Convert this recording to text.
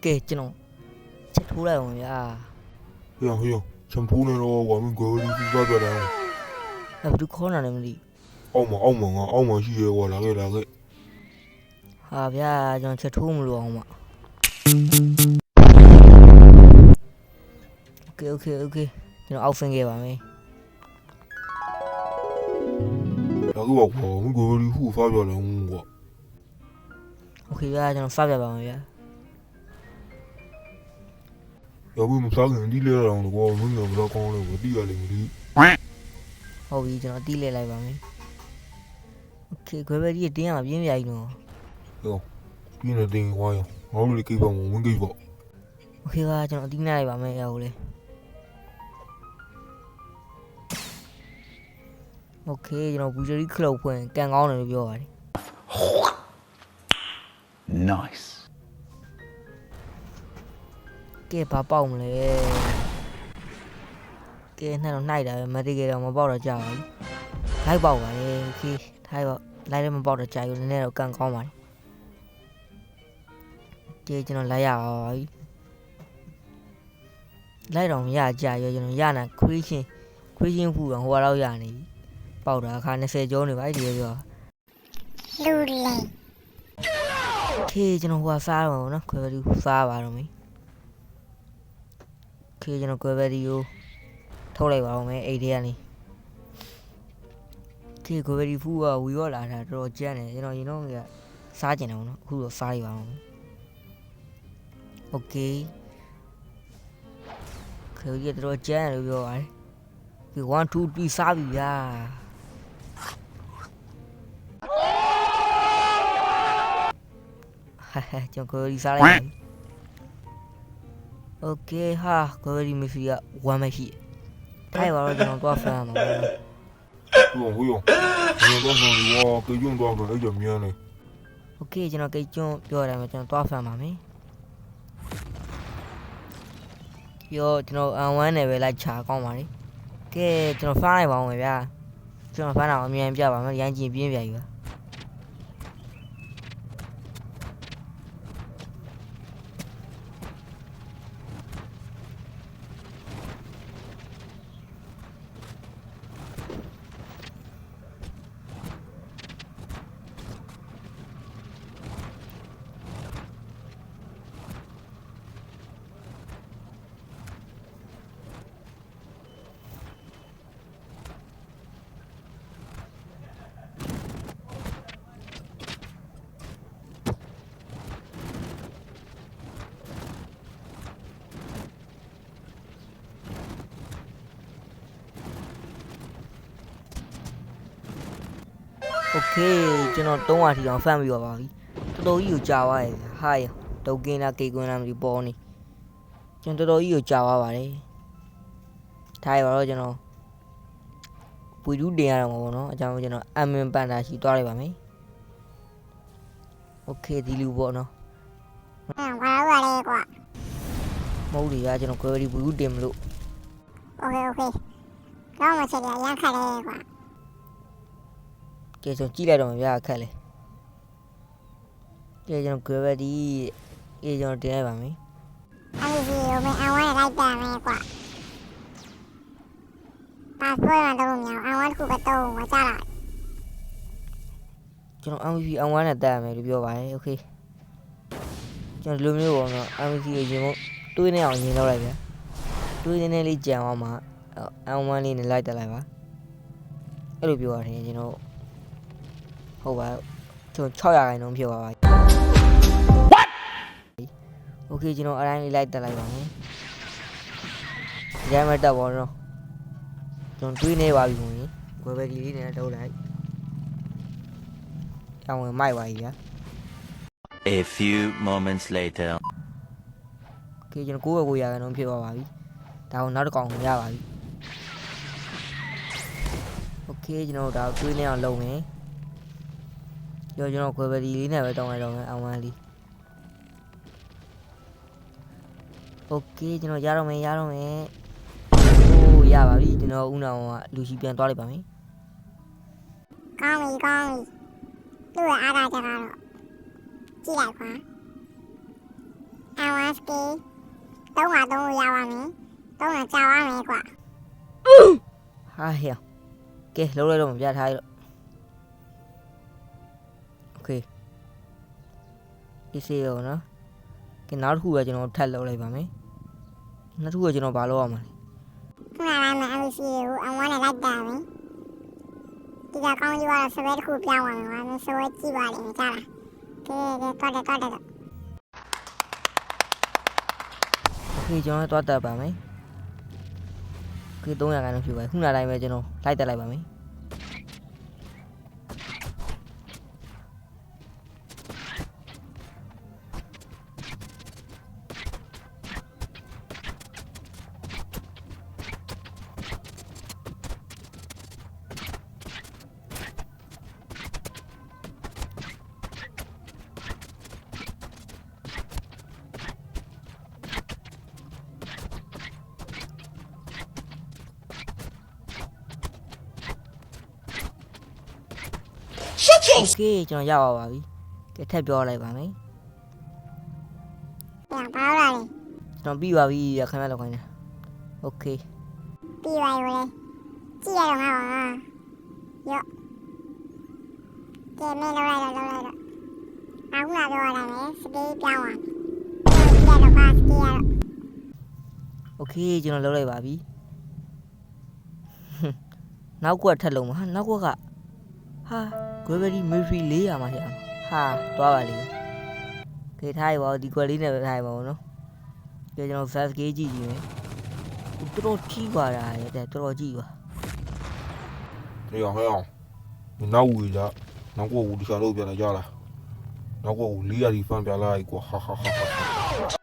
ကဲကျွန်တော်ချက်ထိုးလိုက်အောင်ဗျာဟေးချမ်ဖူးနေတော့ကွာမင်းကိုယ်လေးပြပြတယ်ဘယ်သူခေါ်နေလဲမသိအောက်မှာရှိရဲကွာလာခဲ့ဟာဗျာကျွန်တော်ချက်ထိုးမလို့အောင်ပါโอเคကျွန်တော်အောက်ဆင်းခဲ့ပါမယ်လာခဲ့ပါကွာမင်းကိုယ်လေးဖူးဖားပြတယ်ကွာโอเคဗျာကျွန်တော်စပြပါမယ်ဗျာ要不我们三个人地来让的话，我们要不要讲了？我地下零的。ဟုတ်ပြီကျွန်တော်တီးလဲလိုက်ပါမယ်โอเคခွဲပဲကြီးတင်းရမှာပြင်းပြကြီးနော်哟，变了电话呀，我们的给吧，我们给吧。โอเคပါကျွန်တော်တီးနေလိုက်ပါမယ်ရောက်လေโอเคကျွန်တော်ဘူဂျီခလုတ်ဖွင့်ကန်ကောင်းတယ်လို့ပြောပါတယ် Nice ကဲဘာပေါက်မလဲကဲနဲ့တော့နှိုက်တာပဲမတိကေတော့မပေါက်တော့ကြာပါဘူးလိုက်ပေါက်ပါလေโอเคထိုင်ပေါ့လိုက်လည်းမပေါက်တော့ကြာယူနည်းနည်းတော့ကန်ကောင်းပါတယ်ကဲကျွန်တော်လိုက်ရပါပြီလိုက်တော့မရကြာရောကျွန်တော်ရနာခရီးချင်းဖူတော့ဟိုကတော့ရနေပြီပေါက်တာအခါ20ကျော်နေပါဒီပြောလူလေโอเคကျွန်တော်ဟိုစားတော့နော်ခွဲပြီးစားပါတော့မယ်โอเคကျွန်တော်ကွဲပဲဒီကိုထုတ်လိုက်ပါဦးမယ်အိတ်ထဲကနေဒီကွဲပဲဒီဖူးကဝီရောလာတာတော်တော်ကြမ်းတယ်ကျွန်တော်ရင်တော့ကစားကျင်တယ်ပေါ့နော်အခုတော့စားရပါအောင်โอเคခွဲပဲတော်တော်ကြမ်းတယ်လို့ပြောပါတယ်ဒီ1 2 3စားပြီဗျာဟာကျွန်တော်ကွဲပဲစားလိုက်ပါโอเคဟာကိုရီမီဖီက1မရှိထိုင်ပါတော့ကျွန်တော်တော့ဖမ်းမှာဟို你到时候我给用多少个就免了。โอเคကျွန်တော်ကိတ်ကျွန်းပြောတယ်မှာကျွန်တော်တော့ဖမ်းပါမယ်ပြောကျွန်တော်အန်1နဲ့ပဲလိုက်ချာကောင်းပါလေကဲကျွန်တော်ဖမ်းလိုက်ပါအောင်ဗျာကျွန်တော်ဖမ်းတာအမြန်ပြပါမယ်ရမ်းကျင်ပြင်းပြပြီပါโอเคကျွန်တော်300ထီအောင်ဖမ်းပြီးတော့ပါပြီတော်တော်ကြီးကိုကြာသွားရဲ့ဟာရတုတ်ကင်းလားကေကွင်းလားမသိပေါ်နေကျွန်တော်တော်တော်ကြီးကိုကြာသွားပါတယ်ထားရပါတော့ကျွန်တော်ပူတူးတင်ရတော့မှာပေါ့နော်အကြောင်းကျွန်တော်အမင်ပန်တာရှိသွားလိုက်ပါမယ်โอเคဒီလူပေါ့နော်ဘာလို့လဲကွာမဟုတ်လေကကျွန်တော် query ပူတူးတင်မလို့โอเคကောင်းမချက်ရရခက်လဲကွာကဲကျွန်တော်ကြည့်လိုက်တော့မှာဗျာခက်လေကဲကျွန်တော် gravity အေးကျွန်တော်တင်လိုက်ပါမယ်အဲ့ဒီကိုမအဝမ်းလိုက်တာမယ်ကွာပါဆွဲမှတော့မြောင်အဝမ်းတစ်ခုပဲတော့ဝကြလာကျွန်တော် MVP အဝမ်းနဲ့တက်ရမယ်လို့ပြောပါတယ်โอเคကျွန်တော်ဒီလိုမျိုးပေါ့နော် MVP ကိုရင်မို့တွေးနေအောင်ရင်လောက်လိုက်ဗျာတွေးနေနေလေးကြံအောင်မှာအဝမ်းလေးနဲ့လိုက်တက်လိုက်ပါအဲ့လိုပြောရတယ်ကျွန်တော်ဟုတ်ပါကျွန်တော်600ခိုင်နှုန်းဖြစ်သွားပါပြီ What Okay ကျွန်တော်အတိုင်းလေးလိုက်တက်လိုက်ပါမယ်ဒီမှာတက်ပါတော့ကျွန်တော်တွေးနေပါပြီခင်ဗျကွယ်ပဲကလေးနဲ့တုံးလိုက်အောင်ဝင်မိုက်ပါကြီးဗျာ A few moments later Okay ကျွန်တော်900ခိုင်နှုန်းဖြစ်သွားပါပြီဒါကိုနောက်တစ်ကောင်ရပါပြီ Okay ကျွန်တော်ဒါတွေးနေအောင်လုပ်မယ်ကျွန်တော်ခွဲပဲဒီလေးနဲ့ပဲတောင်းလိုက်တော့မယ်အောင်ဝမ်းလေးโอเคကျွန်တော်ရတော့မယ်အိုးရပါပြီကျွန်တော်ဦးနောင်ကလူရှိပြန်သွားလိုက်ပါမယ်ကောင်းပြီသူ့ရဲ့အားသာချက်ကတော့ကြည့်လိုက်ကွာအ 1 skill 3မှာ3လို့ရပါမယ်3တော့ကြာပါမယ်ကွာ ဟာဟဲ့ကဲလုံးလိုက်တော့မပြထားရတော့โอเคဒီစီရောနော်ကဲနောက်တစ်ခုပဲကျွန်တော်ထပ်လုံးလိုက်ပါမယ်နောက်တစ်ခုကကျွန်တော်ဘာလုပ်ရမှာလဲ ခုနကလည်း MVC ကိုအဝမ်းနဲ့လိုက်တာပဲဒီကကောင်းကြီးကတော့စပယ်တစ်ခုပြောင်းသွားမယ်ကွာမင်းစပယ်ကြည့်ပါလိမ့်မယ်ကြားလားကဲတော့ โอเคကျွန်တော်သွားတက်ပါမယ်โอเค300ခန်းတော့ဖြစ်ပါခုနတိုင်းပဲကျွန်တော်လိုက်တက်လိုက်ပါမယ်โอเคကျွန်တော်ရပါပြီကဲထပ်ပြောလိုက်ပါမယ် ပြန်ပါလာလေ ကျွန်တော်ပြီးပါပြီခဏလောက်ခိုင်းတယ်โอเค ပြီးပါရောလေကြည့်ရတော့ငါပါရော့ကဲမင်းလောက်လိုက်တော့အခုလာပြောရတာလေစကေးပြောင်းသွားကြည့်ရတော့ပါစကေးရတော့ โอเคကျွန်တော်လုပ်လိုက်ပါပြီနောက်ကထပ်လုံးမှာဟာနောက်ကဟာ gravity military 400မှာရအောင်ဟာသွားပါလိမ့်ခေထားရပါဒီကွက်လေးနဲ့ပဲထားရပါဦးနော်ကြည့်ကျွန်တော် fast gauge ကြည့်ကြည့်မယ်တော်တော်ကြီးပါတာရဲ့တော်တော်ကြီးပါ 哎呀，哎呀，你那屋里那过屋里下路边来家了，那过屋里啊地方边来一个，哈哈哈哈。